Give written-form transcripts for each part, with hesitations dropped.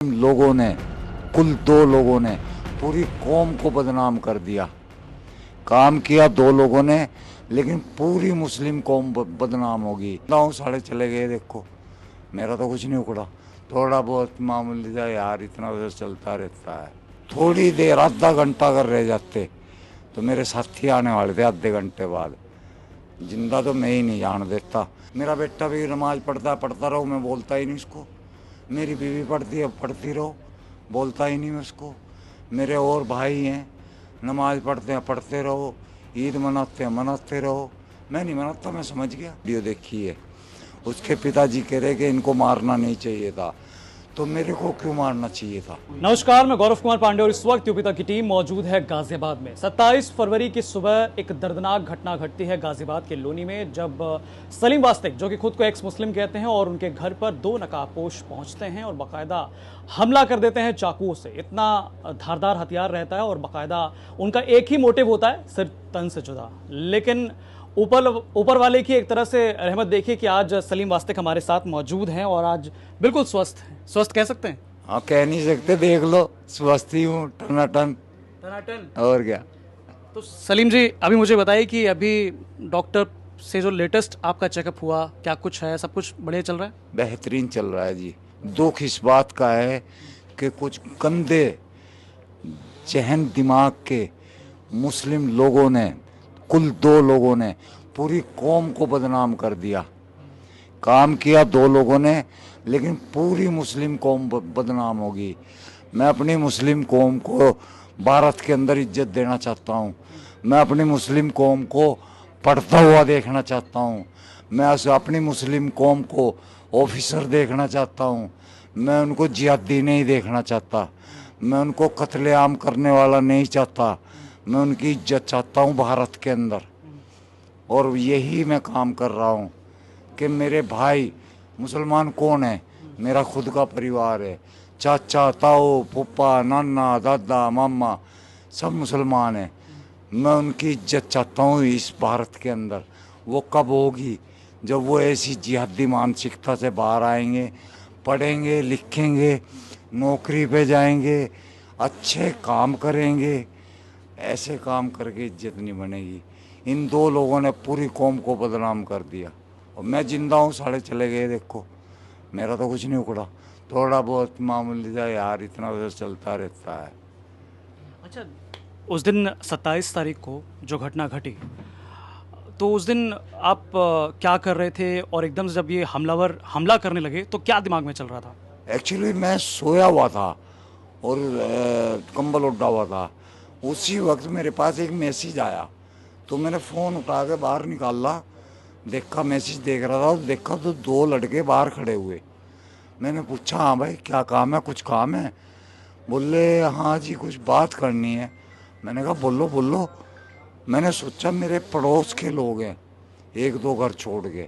लोगों ने, कुल दो लोगों ने पूरी कौम को बदनाम कर दिया। काम किया दो लोगों ने, लेकिन पूरी मुस्लिम कौम बदनाम होगी। गाँव साढ़े चले गए, देखो मेरा तो कुछ नहीं उखड़ा, थोड़ा बहुत मामूली सा यार, इतना उधर चलता रहता है। थोड़ी देर आधा घंटा अगर रह जाते तो मेरे साथी आने वाले थे आधे घंटे बाद। जिंदा तो मैं ही नहीं जान देता। मेरा बेटा भी नमाज पढ़ता रहो, मैं बोलता ही नहीं उसको। मेरी बीवी पढ़ती है, पढ़ती रहो, बोलता ही नहीं मैं उसको। मेरे और भाई हैं, नमाज पढ़ते हैं, पढ़ते रहो, ईद मनाते हैं, मनाते रहो। मैं नहीं मनाता, मैं समझ गया। वीडियो देखी है, उसके पिताजी कह रहे कि इनको मारना नहीं चाहिए था, तो मेरे को क्यों मारना चाहिए था। नमस्कार, मैं गौरव कुमार पांडे और इस वक्त यूपीता की टीम मौजूद है गाजियाबाद में। 27 फरवरी की सुबह एक दर्दनाक घटना घटती है गाजियाबाद के लोनी में, जब सलीम वास्तिक, जो कि खुद को एक्स मुस्लिम कहते हैं, और उनके घर पर दो नकाबपोश पहुंचते हैं और बाकायदा हमला कर देते हैं चाकुओं से। इतना धारदार हथियार रहता है और बाकायदा उनका एक ही मोटिव होता है, सिर तन से जुदा। लेकिन ऊपर वाले की एक तरह से रहमत देखिए कि आज सलीम वास्तिक हमारे साथ मौजूद हैं और आज बिल्कुल स्वस्थ हैं। स्वस्थ कह सकते हैं? हाँ, कह नहीं सकते, देख लो, स्वस्थ ही हूँ, टनाटन। और क्या। तो सलीम जी, अभी मुझे बताइए कि अभी डॉक्टर से जो लेटेस्ट आपका चेकअप हुआ, क्या कुछ है? सब कुछ बढ़िया चल रहा है? बेहतरीन चल रहा है जी। दुख इस बात का है कि कुछ गंदे जहन दिमाग के मुस्लिम लोगों ने, कुल दो लोगों ने पूरी कौम को बदनाम कर दिया। काम किया दो लोगों ने, लेकिन पूरी मुस्लिम कौम बदनाम होगी। मैं अपनी मुस्लिम कौम को भारत के अंदर इज्जत देना चाहता हूँ। मैं अपनी मुस्लिम कौम को पढ़ता हुआ देखना चाहता हूँ। मैं अपनी मुस्लिम कौम को ऑफिसर देखना चाहता हूँ। मैं उनको जिहादी नहीं देखना चाहता। मैं उनको कत्लेआम करने वाला नहीं चाहता। मैं उनकी इज्जत चाहता हूँ भारत के अंदर। और यही मैं काम कर रहा हूँ कि मेरे भाई मुसलमान कौन है, मेरा खुद का परिवार है। चाचा, ताऊ, फूफा, नाना, दादा, मामा सब मुसलमान हैं। मैं उनकी इज्जत चाहता हूँ इस भारत के अंदर। वो कब होगी? जब वो ऐसी जिहादी मानसिकता से बाहर आएंगे, पढ़ेंगे, लिखेंगे, नौकरी पे जाएंगे, अच्छे काम करेंगे। ऐसे काम करके इज्जत नहीं बनेगी। इन दो लोगों ने पूरी कौम को बदनाम कर दिया और मैं जिंदा हूँ, साढ़े चले गए, देखो मेरा तो कुछ नहीं उखड़ा, थोड़ा बहुत मामूली सा यार, इतना उधर चलता रहता है। अच्छा, उस दिन 27 तारीख को जो घटना घटी, तो उस दिन आप क्या कर रहे थे? और एकदम से जब ये हमलावर हमला करने लगे तो क्या दिमाग में चल रहा था? एक्चुअली मैं सोया हुआ था और कंबल उड़ा हुआ था। उसी वक्त मेरे पास एक मैसेज आया, तो मैंने फ़ोन उठा के बाहर निकाला, देखा, मैसेज देख रहा था और देखा तो दो लड़के बाहर खड़े हुए। मैंने पूछा, हाँ भाई क्या काम है, कुछ काम है? बोले हाँ जी, कुछ बात करनी है। मैंने कहा बोलो बोलो। मैंने सोचा मेरे पड़ोस के लोग हैं, एक दो घर छोड़ के,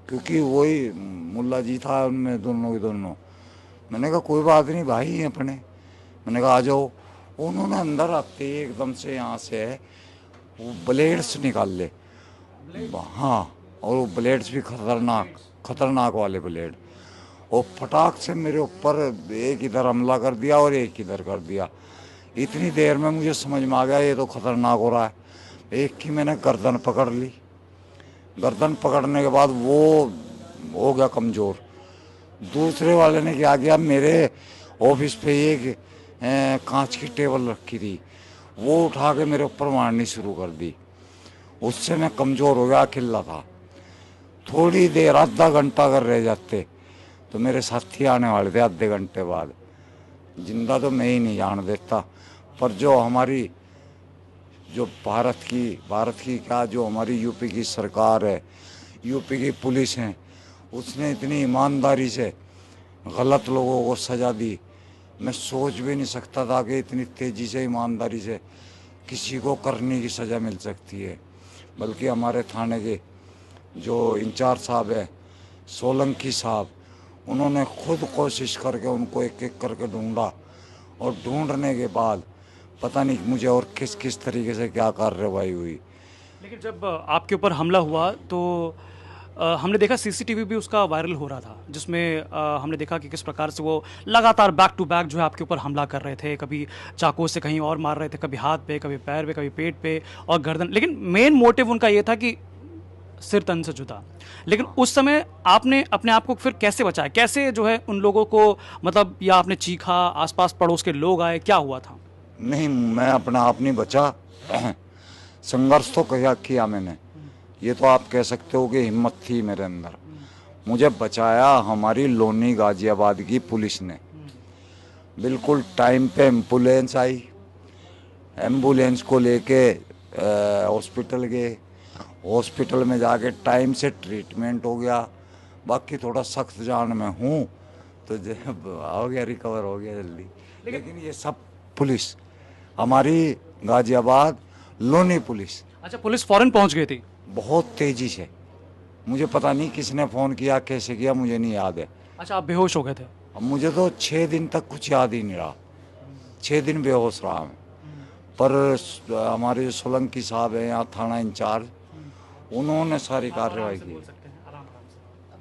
क्योंकि वही मुल्ला जी था उनमें, दोनों के दोनों। मैंने कहा कोई बात नहीं, भाई हैं अपने। मैंने कहा आ जाओ। उन्होंने अंदर आते ही एकदम से यहाँ से वो ब्लेड्स निकाल ले। हाँ, और वो ब्लेड्स भी खतरनाक खतरनाक वाले ब्लेड, और फटाक से मेरे ऊपर एक इधर हमला कर दिया और एक इधर कर दिया। इतनी देर में मुझे समझ में आ गया ये तो खतरनाक हो रहा है। एक की मैंने गर्दन पकड़ ली। गर्दन पकड़ने के बाद वो हो गया कमज़ोर। दूसरे वाले ने क्या किया, मेरे ऑफिस पे एक कांच की टेबल रखी थी, वो उठा के मेरे ऊपर मारनी शुरू कर दी। उससे मैं कमज़ोर हो गया, अकेला था। थोड़ी देर आधा घंटा अगर रह जाते तो मेरे साथी आने वाले थे आधे घंटे बाद। जिंदा तो मैं ही नहीं जान देता। पर जो हमारी, जो भारत की क्या, जो हमारी यूपी की सरकार है, यूपी की पुलिस है, उसने इतनी ईमानदारी से गलत लोगों को सज़ा दी। मैं सोच भी नहीं सकता था कि इतनी तेज़ी से, ईमानदारी से किसी को करने की सज़ा मिल सकती है। बल्कि हमारे थाने के जो इंचार्ज साहब है, सोलंकी साहब, उन्होंने खुद कोशिश करके उनको एक एक करके ढूंढा, और ढूंढने के बाद पता नहीं मुझे और किस किस तरीके से क्या कार्रवाई हुई। लेकिन जब आपके ऊपर हमला हुआ तो हमने देखा सीसीटीवी भी उसका वायरल हो रहा था, जिसमें हमने देखा कि किस प्रकार से वो लगातार बैक टू बैक जो है आपके ऊपर हमला कर रहे थे, कभी चाकू से कहीं और मार रहे थे, कभी हाथ पे, कभी पैर पे, कभी पेट पे और गर्दन, लेकिन मेन मोटिव उनका ये था कि सिर तन से जुदा। लेकिन उस समय आपने अपने आप को फिर कैसे बचाया, कैसे जो है उन लोगों को, मतलब या आपने चीखा, आसपास पड़ोस के लोग आए, क्या हुआ था? नहीं, मैं अपना आप नहीं बचा। संघर्ष तो किया मैंने। ये तो आप कह सकते हो कि हिम्मत थी मेरे अंदर। मुझे बचाया हमारी लोनी गाजियाबाद की पुलिस ने। बिल्कुल टाइम पे एम्बुलेंस आई, एम्बुलेंस को लेके हॉस्पिटल गए, हॉस्पिटल में जाके टाइम से ट्रीटमेंट हो गया। बाकी थोड़ा सख्त जान में हूँ तो हो गया, रिकवर हो गया जल्दी। लेकिन ये सब पुलिस हमारी गाजियाबाद लोनी पुलिस अच्छा, पुलिस फौरन पहुंच गई थी? बहुत तेजी से। मुझे पता नहीं किसने फ़ोन किया, कैसे किया, मुझे नहीं याद है। अच्छा, आप बेहोश हो गए थे? अब मुझे तो 6 दिन तक कुछ याद ही नहीं रहा। 6 दिन बेहोश रहा मैं। पर हमारे जो सोलंकी साहब हैं यहाँ थाना इंचार्ज, उन्होंने सारी कार्रवाई की।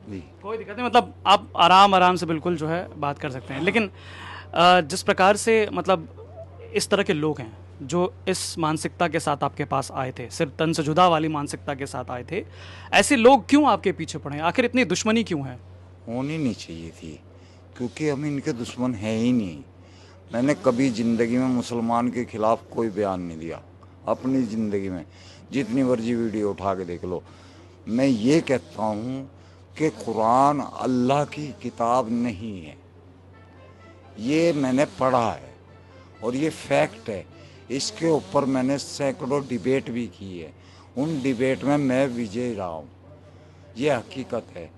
जी, कोई दिक्कत नहीं, मतलब आप आराम से बिल्कुल जो है बात कर सकते हैं। लेकिन जिस प्रकार से मतलब इस तरह के लोग हैं जो इस मानसिकता के साथ आपके पास आए थे, सिर्फ तन से जुदा वाली मानसिकता के साथ आए थे, ऐसे लोग क्यों आपके पीछे पड़े? आखिर इतनी दुश्मनी क्यों है? होनी नहीं चाहिए थी, क्योंकि हम इनके दुश्मन हैं ही नहीं। मैंने कभी ज़िंदगी में मुसलमान के खिलाफ कोई बयान नहीं दिया अपनी ज़िंदगी में। जितनी मर्जी वीडियो उठा के देख लो। मैं ये कहता हूँ कि कुरान अल्लाह की किताब नहीं है। ये मैंने पढ़ा है और ये फैक्ट है। इसके ऊपर मैंने सैकड़ों डिबेट भी की है। उन डिबेट में मैं विजयी रहा हूँ। ये हकीकत है।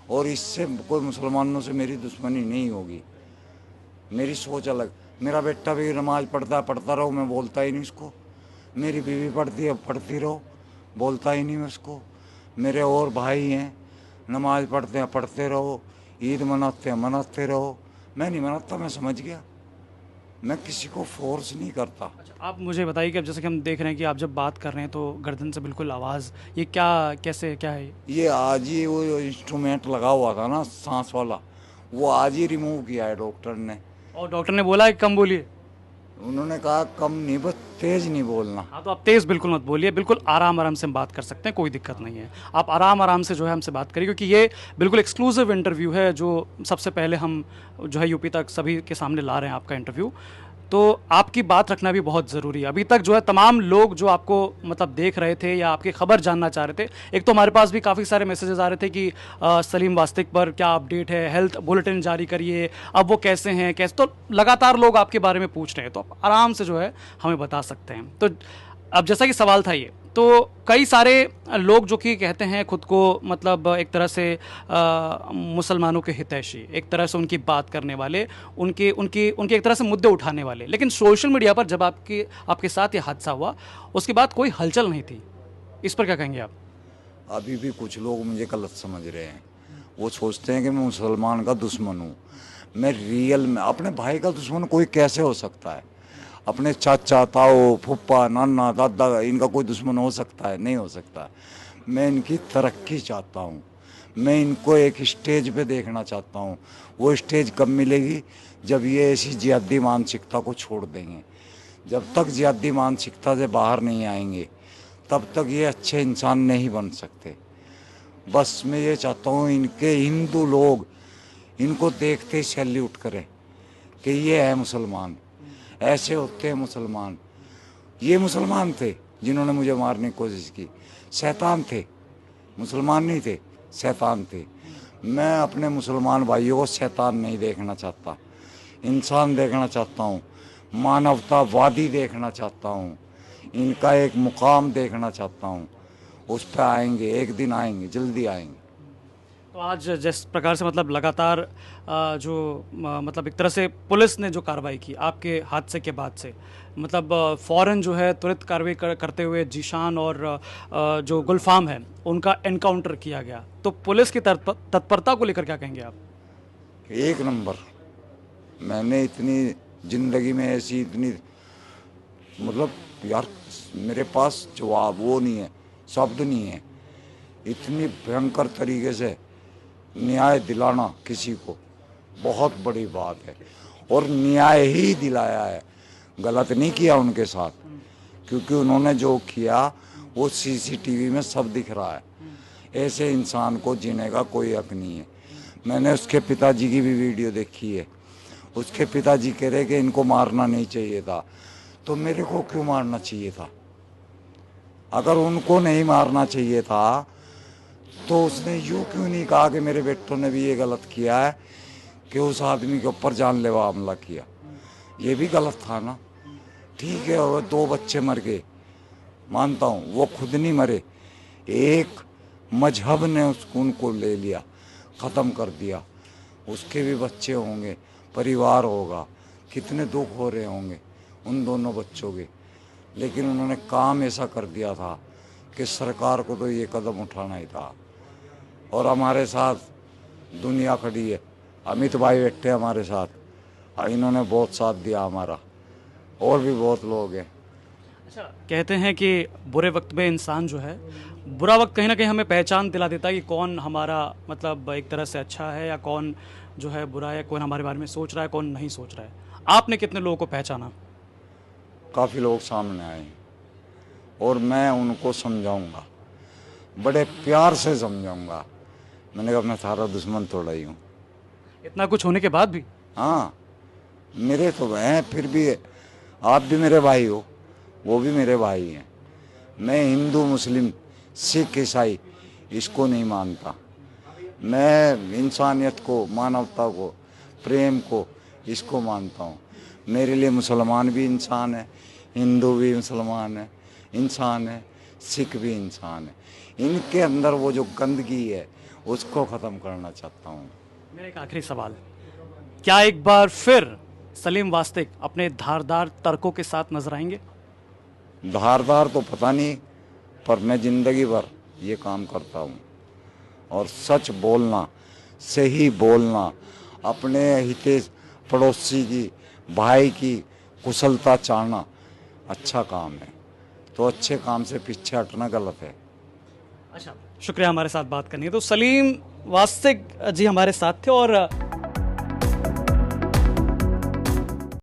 और इससे कोई मुसलमानों से मेरी दुश्मनी नहीं होगी। मेरी सोच अलग। मेरा बेटा भी नमाज पढ़ता रहो, मैं बोलता ही नहीं उसको। मेरी बीवी पढ़ती है, पढ़ती रहो, बोलता ही नहीं मैं उसको। मेरे और भाई हैं, नमाज पढ़ते हैं, पढ़ते रहो, ईद मनाते हैं, मनाते रहो। मैं नहीं मनाता, मैं समझ गया। मैं किसी को फोर्स नहीं करता। अच्छा, आप मुझे बताइए कि अब जैसे कि हम देख रहे हैं कि आप जब बात कर रहे हैं तो गर्दन से बिल्कुल आवाज़, ये क्या, कैसे, क्या है? ये आज ही वो इंस्ट्रूमेंट लगा हुआ था ना सांस वाला, वो आज ही रिमूव किया है डॉक्टर ने। और डॉक्टर ने बोला है कि कम बोलिए? उन्होंने कहा कम नहीं, बस तेज नहीं बोलना। हाँ, तो आप तेज़ बिल्कुल मत बोलिए, बिल्कुल आराम से हम बात कर सकते हैं, कोई दिक्कत नहीं है। आप आराम से जो है हमसे बात करिए, क्योंकि ये बिल्कुल एक्सक्लूसिव इंटरव्यू है जो सबसे पहले हम जो है यूपी तक सभी के सामने ला रहे हैं आपका इंटरव्यू। तो आपकी बात रखना भी बहुत ज़रूरी है। अभी तक जो है तमाम लोग जो आपको मतलब देख रहे थे या आपकी खबर जानना चाह रहे थे, एक तो हमारे पास भी काफ़ी सारे मैसेजेस आ रहे थे कि सलीम वास्तिक पर क्या अपडेट है, हेल्थ बुलेटिन जारी करिए, अब वो कैसे हैं, कैसे, तो लगातार लोग आपके बारे में पूछ रहे हैं, तो आप आराम से जो है हमें बता सकते हैं। तो अब जैसा कि सवाल था ये, तो कई सारे लोग जो कि कहते हैं खुद को मतलब एक तरह से मुसलमानों के हितैषी, एक तरह से उनकी बात करने वाले, उनके उनकी उनके एक तरह से मुद्दे उठाने वाले, लेकिन सोशल मीडिया पर जब आपके साथ ये हादसा हुआ उसके बाद कोई हलचल नहीं थी, इस पर क्या कहेंगे आप? अभी भी कुछ लोग मुझे गलत समझ रहे हैं। वो सोचते हैं कि मैं मुसलमान का दुश्मन हूँ। मैं रियल में अपने भाई का दुश्मन कोई कैसे हो सकता है? अपने चाचा, ताऊ, फूफा, नाना, दादा, इनका कोई दुश्मन हो सकता है? नहीं हो सकता। मैं इनकी तरक्की चाहता हूँ। मैं इनको एक स्टेज पे देखना चाहता हूँ। वो स्टेज कब मिलेगी? जब ये ऐसी जिहादी मानसिकता को छोड़ देंगे। जब तक जिहादी मानसिकता से बाहर नहीं आएंगे तब तक ये अच्छे इंसान नहीं बन सकते। बस मैं ये चाहता हूँ इनके हिंदू लोग इनको देखते ही सैल्यूट करें कि ये है मुसलमान, ऐसे होते हैं मुसलमान। ये मुसलमान थे जिन्होंने मुझे मारने की कोशिश की, शैतान थे, मुसलमान नहीं थे, शैतान थे। मैं अपने मुसलमान भाइयों को शैतान नहीं देखना चाहता, इंसान देखना चाहता हूँ, मानवतावादी देखना चाहता हूँ, इनका एक मुकाम देखना चाहता हूँ। उस पर आएंगे, एक दिन आएंगे, जल्दी आएंगे। तो आज जिस प्रकार से मतलब लगातार मतलब एक तरह से पुलिस ने जो कार्रवाई की आपके हादसे के बाद से, मतलब फ़ौरन जो है तुरंत कार्रवाई करते हुए जीशान और जो गुलफाम है उनका एनकाउंटर किया गया, तो पुलिस की तत्परता को लेकर क्या कहेंगे आप? एक नंबर। मैंने इतनी ज़िंदगी में ऐसी इतनी मतलब यार मेरे पास जवाब वो नहीं है, शब्द नहीं है इतनी भयंकर तरीके से न्याय दिलाना किसी को बहुत बड़ी बात है, और न्याय ही दिलाया है, गलत नहीं किया उनके साथ, क्योंकि उन्होंने जो किया वो सीसीटीवी में सब दिख रहा है। ऐसे इंसान को जीने का कोई हक नहीं है। मैंने उसके पिताजी की भी वीडियो देखी है, उसके पिताजी कह रहे कि इनको मारना नहीं चाहिए था, तो मेरे को क्यों मारना चाहिए था? अगर उनको नहीं मारना चाहिए था तो उसने यूं क्यों नहीं कहा कि मेरे बेटों ने भी ये गलत किया है कि उस आदमी के ऊपर जानलेवा हमला किया? ये भी गलत था ना। ठीक है, और 2 बच्चे मर गए, मानता हूँ, वो खुद नहीं मरे, एक मजहब ने उनको ले लिया, ख़त्म कर दिया। उसके भी बच्चे होंगे, परिवार होगा, कितने दुख हो रहे होंगे उन दोनों बच्चों के। लेकिन उन्होंने काम ऐसा कर दिया था कि सरकार को तो ये कदम उठाना ही था। और हमारे साथ दुनिया खड़ी है, अमित भाई बैठे हमारे साथ, इन्होंने बहुत साथ दिया हमारा, और भी बहुत लोग हैं। अच्छा, कहते हैं कि बुरे वक्त में इंसान जो है, बुरा वक्त कहीं ना कहीं हमें पहचान दिला देता है कि कौन हमारा मतलब एक तरह से अच्छा है या कौन जो है बुरा है, कौन हमारे बारे में सोच रहा है, कौन नहीं सोच रहा है। आपने कितने लोगों को पहचाना? काफ़ी लोग सामने आए हैं और मैं उनको समझाऊंगा, बड़े प्यार से समझाऊंगा। मैंने कहा मैं थारा दुश्मन थोड़ा ही हूँ। इतना कुछ होने के बाद भी? हाँ, मेरे तो हैं, फिर भी आप भी मेरे भाई हो, वो भी मेरे भाई हैं। मैं हिंदू मुस्लिम सिख ईसाई इसको नहीं मानता। मैं इंसानियत को, मानवता को, प्रेम को, इसको मानता हूँ। मेरे लिए मुसलमान भी इंसान है, हिंदू भी मुसलमान है, इंसान है, सिख भी इंसान है। इनके अंदर वो जो गंदगी है उसको ख़त्म करना चाहता हूँ। मेरा एक आखिरी सवाल, क्या एक बार फिर सलीम वास्तिक अपने धारदार तर्कों के साथ नजर आएंगे? धारदार तो पता नहीं, पर मैं ज़िंदगी भर ये काम करता हूँ। और सच बोलना, सही बोलना, अपने हिते पड़ोसी की, भाई की कुशलता चाहना अच्छा काम है, तो अच्छे काम से पीछे हटना गलत है। अच्छा, शुक्रिया हमारे साथ बात करने के। तो सलीम वास्तिक जी हमारे साथ थे और